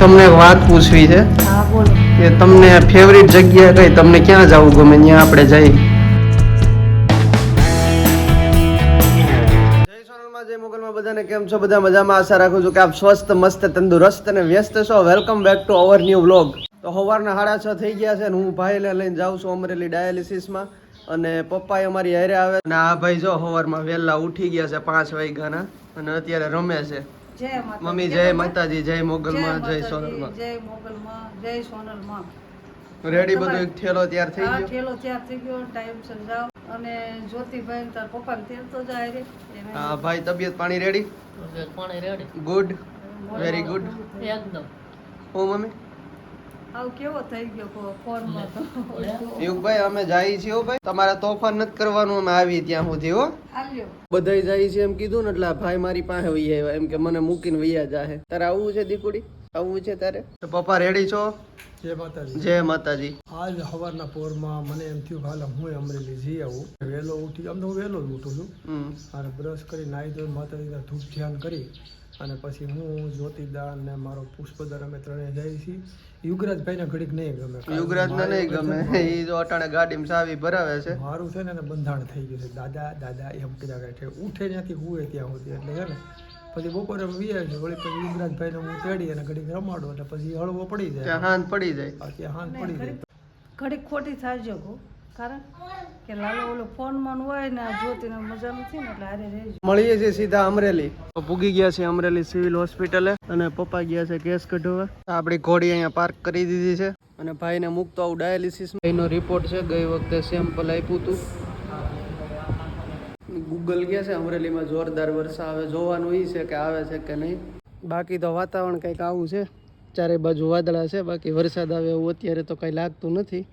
તમને એક વાત પૂછવી છે હા બોલો. કે તમને ફેવરિટ જગ્યા કઈ, તમને ક્યાં જવું ગમે ત્યાં આપણે જઈએ. જય સોનલમાં, જય મોગલમાં, બધાને કેમ છો? બધા મજામાં? આશા રાખું છું કે આપ સ્વસ્થ, મસ્ત, તંદુરસ્ત અને વ્યસ્ત છો. Welcome back to our new vlog. તો સવારના 6:30 થઈ ગયા છે અને હું ભાઈને લઈને જાઉં છું અમરેલી ડાયાલિસિસમાં. અને પપ્પા અમારી હારે આવે અને આ ભાઈ જો સવારમાં વહેલા ઉઠી ગયા છે 5 વાગ્યાના અને અત્યારે રમે છે. જય માતાજી. મમ્મી જય માતાજી, જય મોગલમાં, જય સોનલમાં. જય મોગલમાં, જય સોનલમાં. રેડી બધું એક થેલો તૈયાર થઈ હા, ગયો. થેલો તૈયાર થઈ ગયો, ટાઈમસર જાઓ. અને જ્યોતિભાઈ ને તાર પપ્પાને તેલ તો જાય રે. હા ભાઈ, તબિયત પાણી રેડી? પાણી રેડી ગુડ, વેરી ગુડ. એકદમ. ઓ મમ્મી આવ કેવો થઈ ગયો ફોનમાં તો. યુગભાઈ અમે જઈએ છીએ હો ભાઈ, તમારે તોફાન નથી કરવાનું, અમે આવી ત્યાં સુધી હો. આલ્યો. બધાય જાય છે એમ કીધું ને એટલે આ ભાઈ મારી પાસે વહી આવ્યા એમ કે મને મૂકીને વૈયા જાહે. તારે આવવું છે દીકુડી? આવવું છે તારે? તો પપ્પા રેડી છો? જય માતાજી. જય માતાજી. આજ સવારના પોરમાં મને એમ થયું કે હાલ હું અમરેલી જઈ આવું. વહેલો ઉઠી, આમ તો હું વહેલો જ ઉઠું છું. અને બ્રશ કરી નાહી ધોઈ માતાજીના ધૂપ ધ્યાન કરી અને પછી હું જ્યોતિદા અને મારો પુષ્પદર અમે ત્રણેય જઈએ છીએ. યુગરાજભાઈને ઘડીક નહીં ગમે. યુગરાજને નહીં ગમે, એ જો અટાણે ગાડીમાં ચાવી ભરાવે છે. મારું છે ને એને બંધાણ થઈ ગયું છે. દાદા દાદા એમ કીધા કરે છે. ઉઠે ત્યાંથી હુએ ત્યાં સુધી એટલે છે ને. પછી બપોરે વીએ છે વળી પછી યુગરાજભાઈને હું તેડી અને ઘડીક રમાડું એટલે પછી હળવો પડી જાય. ત્યાં હાંજ પડી જાય. ત્યાં હાંજ પડી જાય. ઘડીક ખોટી થાજો ગો. કારણ કે લાલો ઓલો ફોનમાં હોય ને આ જ્યોતિને મજા નથી ને એટલે હારે રહેજો. મળીએ છીએ સીધા અમરેલી. પૂગી ગયા છે અમરેલી સિવિલ હોસ્પિટલે અને પપ્પા ગયા છે કેસ કઢાવવા. આપણી ઘોડી અહીંયા પાર્ક કરી દીધી છે અને ભાઈને મૂકતો આવું ડાયાલિસિસમાં. એનો રિપોર્ટ છે, ગઈ વખતે સેમ્પલ આપ્યું હતું. ગૂગલ ગયા છે અમરેલીમાં જોરદાર વરસાદ આવે, જોવાનું એ છે કે આવે છે કે નહીં. બાકી તો વાતાવરણ કંઈક આવું છે, ચારે બાજુ વાદળા છે, બાકી વરસાદ આવે એવું અત્યારે તો કંઈ લાગતું નથી.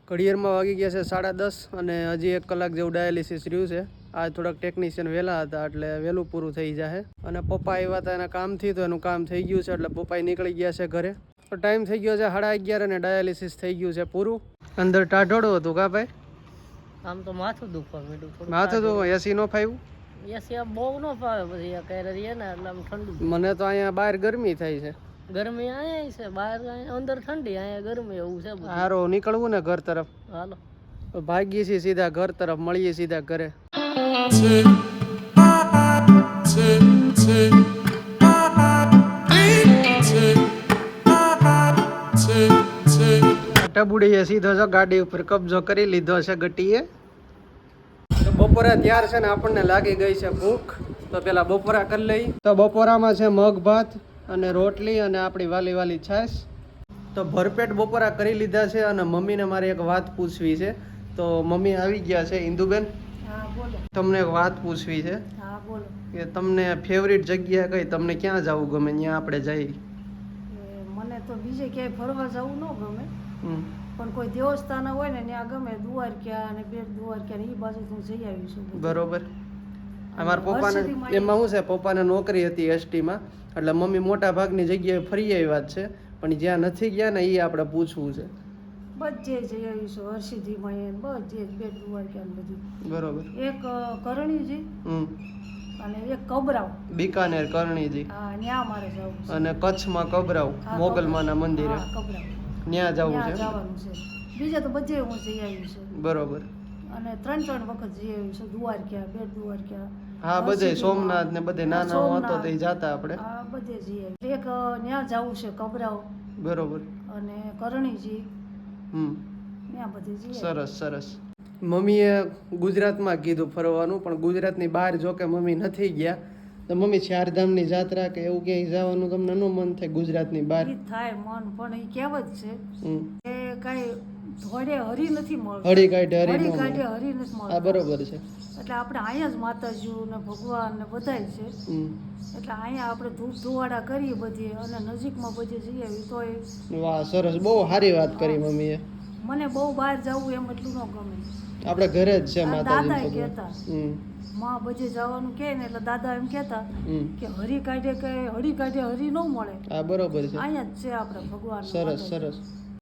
ઘડિયાળમાં વાગી ગયા છે 10:30 અને હજી 1 કલાક જેવું ડાયાલિસિસ રહ્યું છે. આ થોડાક ટેકનિશિયન વહેલા હતા એટલે વહેલું પૂરું થઈ જાય. અને પપ્પા આવ્યા હતા એના કામથી, તો એનું કામ થઈ ગયું છે એટલે પપ્પા નીકળી ગયા છે ઘરે. તો ટાઈમ થઈ ગયો છે 11:30 અને ડાયાલિસિસ થઈ ગયું છે પૂરું. અંદર ટાઢોળું હતું કા ભાઈ? આમ તો માથું દુખવા માંડ્યું. માથું તો એસી નો ફાવ્યું? એસી બહુ ન ફાવે પછી આ કરે રહીએ ને એટલે આમ ઠંડુ. મને તો અહીંયા બહાર ગરમી થાય છે. ગરમી અહીંયા છે, બહાર અંદર ઠંડી, અહીંયા ગરમી એવું છે બધું. હારો નીકળવું ને ઘર તરફ. હાલો ભાગીએ છીએ સીધા ઘર તરફ, મળીએ સીધા ઘરે. ટબુડીએ સીધો જો ગાડી ઉપર કબજો કરી લીધો છે ગટીએ. તો બપોરા ત્યાર છે ને આપણને લાગી ગઈ છે ભૂખ, તો પેલા બપોરા કરી લઈ. તો બપોરામાં છે મગ ભાત અને રોટલી અને આપણી વાલી વાલી છાશ. તો ભરપેટ બપોરા કરી લીધા છે અને મમ્મીને મારે એક વાત પૂછવી છે. તો મમ્મી આવી ગયા છે. ઇન્દુબેન, હા બોલો. તમને એક વાત પૂછવી છે હા બોલો. કે તમને ફેવરિટ જગ્યા કઈ, તમને ક્યાં જવું ગમે ત્યાં આપણે જઈએ. મને તો બીજે ક્યાંય ફરવા જવું ન ગમે, પણ કોઈ દેવસ્થાન હોય ને ત્યાં ગમે. દ્વારકા અને બેટ દ્વારકા એ બાજુ હું જઈ આવી છું. બરોબર. અમારા પપ્પાને એમાં શું છે, પપ્પાને નોકરી હતી એસટીમાં એટલે મમ્મી મોટા ભાગની જગ્યાએ ફરી આવ્યા જ છે, પણ જ્યાં નથી ગયા ને એ આપણે પૂછવું છે. બધે જઈ આવીશું. હરસિદ્ધિમાં બધે બેટ દ્વારકા ને બધું. બરોબર. એક કરણીજી અને એક કબરાવ. બીકાનેર કરણીજી હા, ત્યાં મારે જવું છે. અને કચ્છમાં કબરાવ મોગલમાના મંદિરે હા, કબરાવ. ત્યાં જવું ત્યાં છે. જવાનું છે. બીજા તો બધે હું જઈ આવી છું. બરોબર. અને 3 વખત જઈ આવી છું. દ્વારકા, બેટ દ્વારકા. હા, બધે સોમનાથ ને બધે નાના હતો તો જાતા આપણે. હા, બધે જઈ આવી. એક ત્યાં જવું છે કબરાવ બરોબર. અને કરણીજી. ત્યાં બધે જઈ આવી. સરસ સરસ. મમ્મીએ ગુજરાતમાં કીધું ફરવાનું, પણ ગુજરાતની બહાર જો કે મમ્મી નથી ગયા. તો મમ્મી ચારધામની જાત્રા કે એવું ક્યાંય જવાનું તમને ન મન થાય ગુજરાતની બહાર? ઈ થાય મન, પણ એ કહેવત છે કે કાંઈ ધોડે હરી નથી મળતું. હળી કાઢે હરી હરી ન કાઢે મળે. હરી નથી આ મળતું. બરોબર છે. એટલે આપણે અહીંયા જ માતાજીઓ ને ભગવાન ને બધાય છે. એટલે અહીંયા આપણે ધૂપ ધુવાડા કરીએ બધે અને નજીકમાં બધે જઈ આવી તોય. વાહ, સરસ, બહુ સારી વાત કરી મમ્મીએ. મને બહુ બહાર જવું એમ એટલું ન ગમે. આપણે ઘરે જ છે માતાજી દાદા ભગવાન. કહેતા માં બધે જવાનું કહે ને એટલે દાદા એમ કહેતા કે હરી કાઢે કે હરી કાઢે હરી ન મળે. આ બરોબર છે. અહીંયા જ છે આપણે ભગવાન. સરસ સરસ.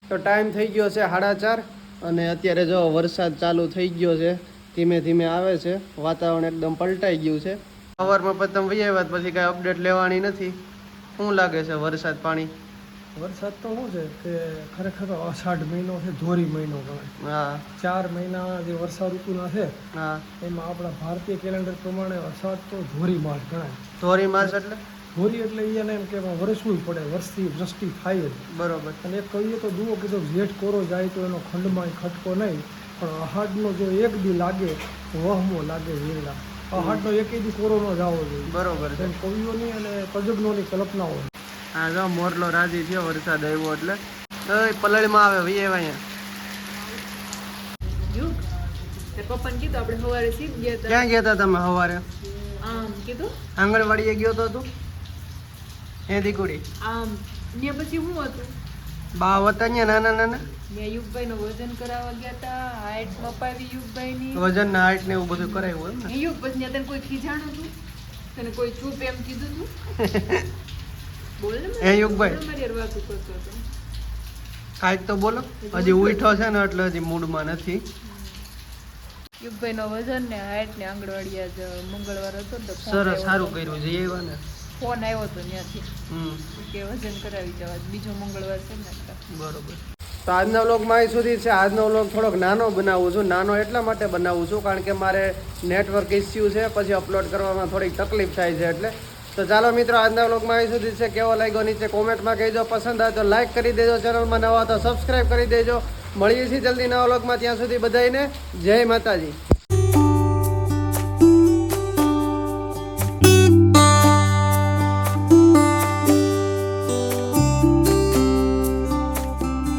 તો ટાઈમ થઈ ગયો છે 4:30 અને અત્યારે જો વરસાદ ચાલુ થઈ ગયો છે, ધીમે ધીમે આવે છે. વાતાવરણ એકદમ પલટાઈ ગયું છે. સવારમાં પણ તમે વહી આવ્યા પછી કાંઈ અપડેટ લેવાની નથી. શું લાગે છે વરસાદ પાણી? વરસાદ તો શું છે કે ખરેખર તો અષાઢ મહિનો છે, ધોરી મહિનો ગણાય. હા 4 મહિના જે વર્ષા ઋતુના છે હા. એમાં આપણા ભારતીય કેલેન્ડર પ્રમાણે અષાઢ તો ધોરી માસ ગણાય. ધોરી માસ એટલે ધોરી એટલે એને એમ કે એમાં વરસવું પડે, વરસથી વૃષ્ટિ થાય જ. બરોબર. અને એક કહીએ તો દુઓ કીધો જેઠ કોરો જાય તો એનો ખંડમાં ખટકો નહીં, પણ અષાઢનો જો એક દી લાગે વહમો લાગે વીરડા. અષાઢનો એકેય દી કોરો ન જવો જોઈએ. બરોબર છે. એમ કવિઓની અને તજજ્ઞોની કલ્પના હોય. હા જો મોરલો રાજી થયો વરસાદ આવ્યો એટલે પલળમાં આવે વી અહીંયા. પપ્પાને કીધું આપણે સવારે સીપ ગયા હતા. ક્યાં ગયા હતા તમે સવારે? આમ કીધું આંગણવાડીએ ગયો તો તું એ દીકુડી? આમ ને પછી શું હતું, બા હતા ને નાના નાના મેં યુગભાઈ નું વજન કરાવવા ગયા હતા, હાઈટ મપાવી યુગભાઈ ની. વજન ના હાઈટ ને એવું બધું કરાવ્યું એમ ને? યુગ પછી તને કોઈ ખીજાણું હતું, તને કોઈ ચૂપ એમ કીધું તું? બોલ ને એ યુગભાઈ મારી હારે વાતું કરતો હતો. કાંઈક તો બોલો. હજી ઉઠો છે ને એટલે હજી મૂડમાં નથી. યુગભાઈ નો વજન ને હાઈટ ને આંગણવાડી આજ મંગળવાર હતો ને તો સરસ સારું કર્યું છે એવા ને. ફોન આવ્યો હતો ત્યાંથી હમ કે વજન કરાવી જવા, બીજો મંગળવાર છે ને એટલે. બરોબર. તો આજના વ્લોગમાં અહીં સુધી છે. આજનો વ્લોગ થોડોક નાનો બનાવું છું. નાનો એટલા માટે બનાવું છું કારણ કે મારે નેટવર્ક ઇસ્યુ છે, પછી અપલોડ કરવામાં થોડીક તકલીફ થાય છે એટલે. તો ચાલો મિત્રો આજના વ્લોગમાં અહીં સુધી છે. કેવો લાગ્યો નીચે કોમેન્ટમાં કહેજો. પસંદ આવે તો લાઈક કરી દેજો, ચેનલમાં નવા તો સબસ્ક્રાઈબ કરી દેજો. મળીએ છીએ જલ્દી નવા વ્લોગમાં. ત્યાં સુધી બધાને જય માતાજી.